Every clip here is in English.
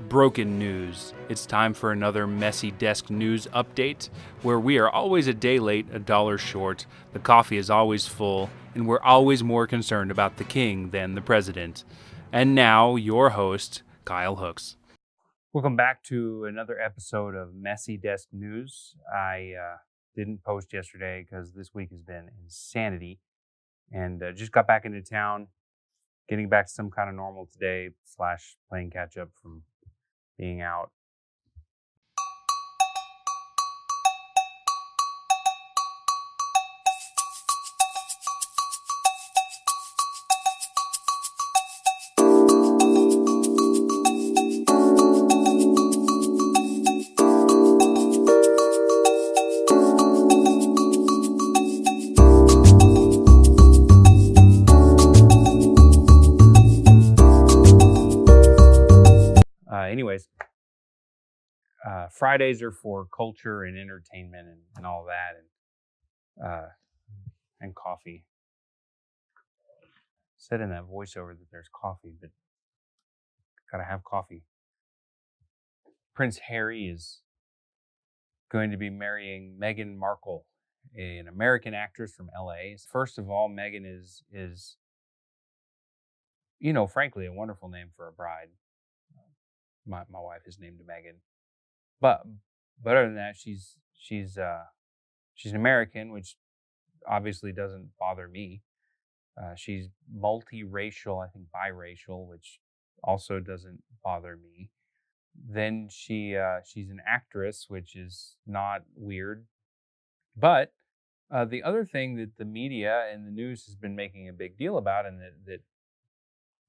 Broken news. It's time for another Messy Desk News update, where we are always a day late, a dollar short, the coffee is always full, and we're always more concerned about the king than the president. And now, your host, Kyle Hooks. Welcome back to another episode of Messy Desk News. I didn't post yesterday because this week has been insanity, and just got back into town, getting back to some kind of normal today, / playing catch up from being out. Anyways, Fridays are for culture and entertainment and all that, and coffee. Said in that voiceover that there's coffee, but gotta have coffee. Prince Harry is going to be marrying Meghan Markle, an American actress from LA. First of all, Meghan is frankly, a wonderful name for a bride. My wife is named Meghan, but other than that, she's an American, which obviously doesn't bother me. She's multiracial, I think biracial, which also doesn't bother me. Then she's an actress, which is not weird. But the other thing that the media and the news has been making a big deal about, and that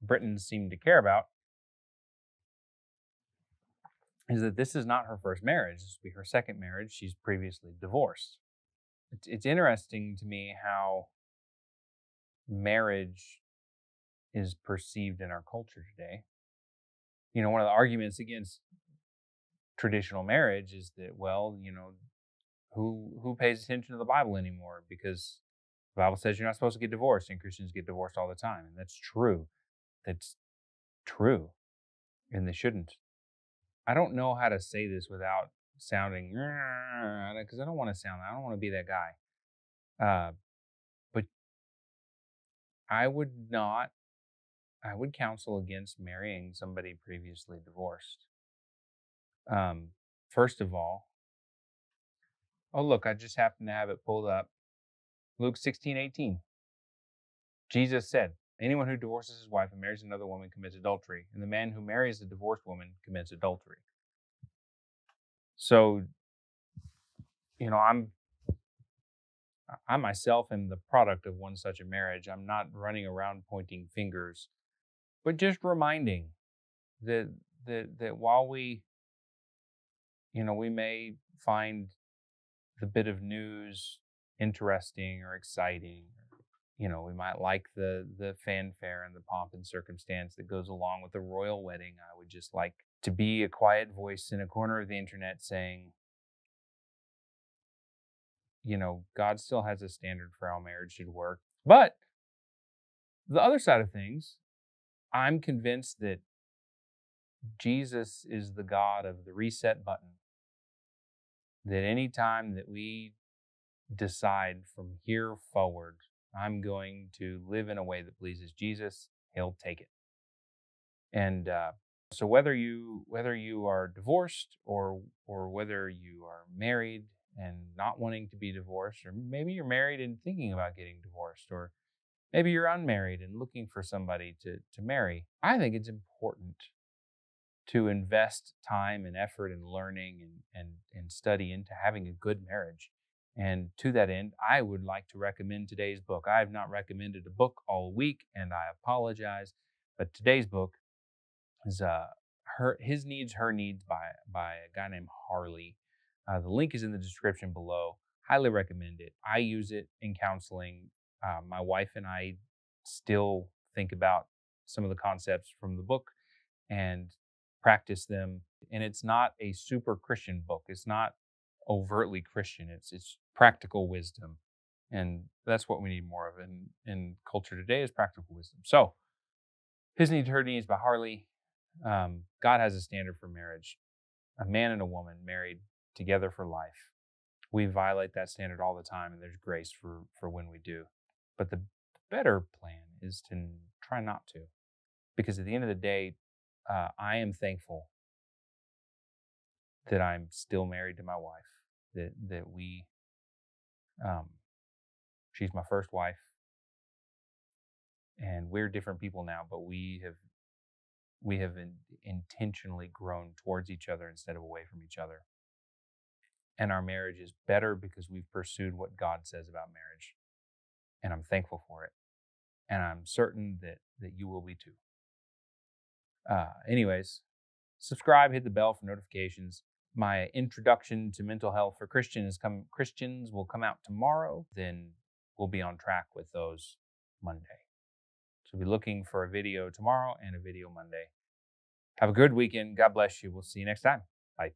Britons seem to care about, is that this is not her first marriage. This will be her second marriage. She's previously divorced. It's interesting to me how marriage is perceived in our culture today. One of the arguments against traditional marriage is that, who pays attention to the Bible anymore? Because the Bible says you're not supposed to get divorced, and Christians get divorced all the time. And that's true. That's true. And they shouldn't. I don't know how to say this without sounding, because I don't want to be that guy. But I would counsel against marrying somebody previously divorced. First of all, look, I just happen to have it pulled up. Luke 16:18. Jesus said, anyone who divorces his wife and marries another woman commits adultery, and the man who marries a divorced woman commits adultery. So, I myself am the product of one such a marriage. I'm not running around pointing fingers, but just reminding that while we may find the bit of news interesting or exciting, we might like the fanfare and the pomp and circumstance that goes along with the royal wedding. I would just like to be a quiet voice in a corner of the internet saying, God still has a standard for how marriage should work. But the other side of things, I'm convinced that Jesus is the God of the reset button. That any time that we decide from here forward, I'm going to live in a way that pleases Jesus, he'll take it. And so whether you are divorced or whether you are married and not wanting to be divorced, or maybe you're married and thinking about getting divorced, or maybe you're unmarried and looking for somebody to marry, I think it's important to invest time and effort and learning and study into having a good marriage. And to that end, I would like to recommend today's book. I have not recommended a book all week, and I apologize, but today's book is His Needs, Her Needs by a guy named Harley. The link is in the description below. Highly recommend it. I use it in counseling. My wife and I still think about some of the concepts from the book and practice them. And it's not a super Christian book. It's not overtly Christian. It's practical wisdom. And that's what we need more of in culture today, is practical wisdom. So, His Needs, Her Needs by Harley. God has a standard for marriage. A man and a woman married together for life. We violate that standard all the time, and there's grace for when we do. But the better plan is to try not to. Because at the end of the day, I am thankful that I'm still married to my wife, that we, she's my first wife, and we're different people now, but we have intentionally grown towards each other instead of away from each other. And our marriage is better because we've pursued what God says about marriage. And I'm thankful for it. And I'm certain that you will be too. Anyways, subscribe, hit the bell for notifications. My introduction to mental health for Christians will come out tomorrow. Then we'll be on track with those Monday. So be looking for a video tomorrow and a video Monday. Have a good weekend. God bless you. We'll see you next time. Bye.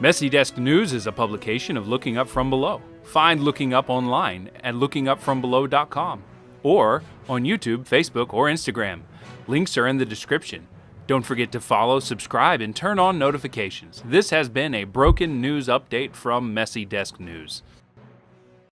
Messy Desk News is a publication of Looking Up From Below. Find Looking Up online at lookingupfrombelow.com or on YouTube, Facebook, or Instagram. Links are in the description. Don't forget to follow, subscribe, and turn on notifications. This has been a broken news update from Messy Desk News.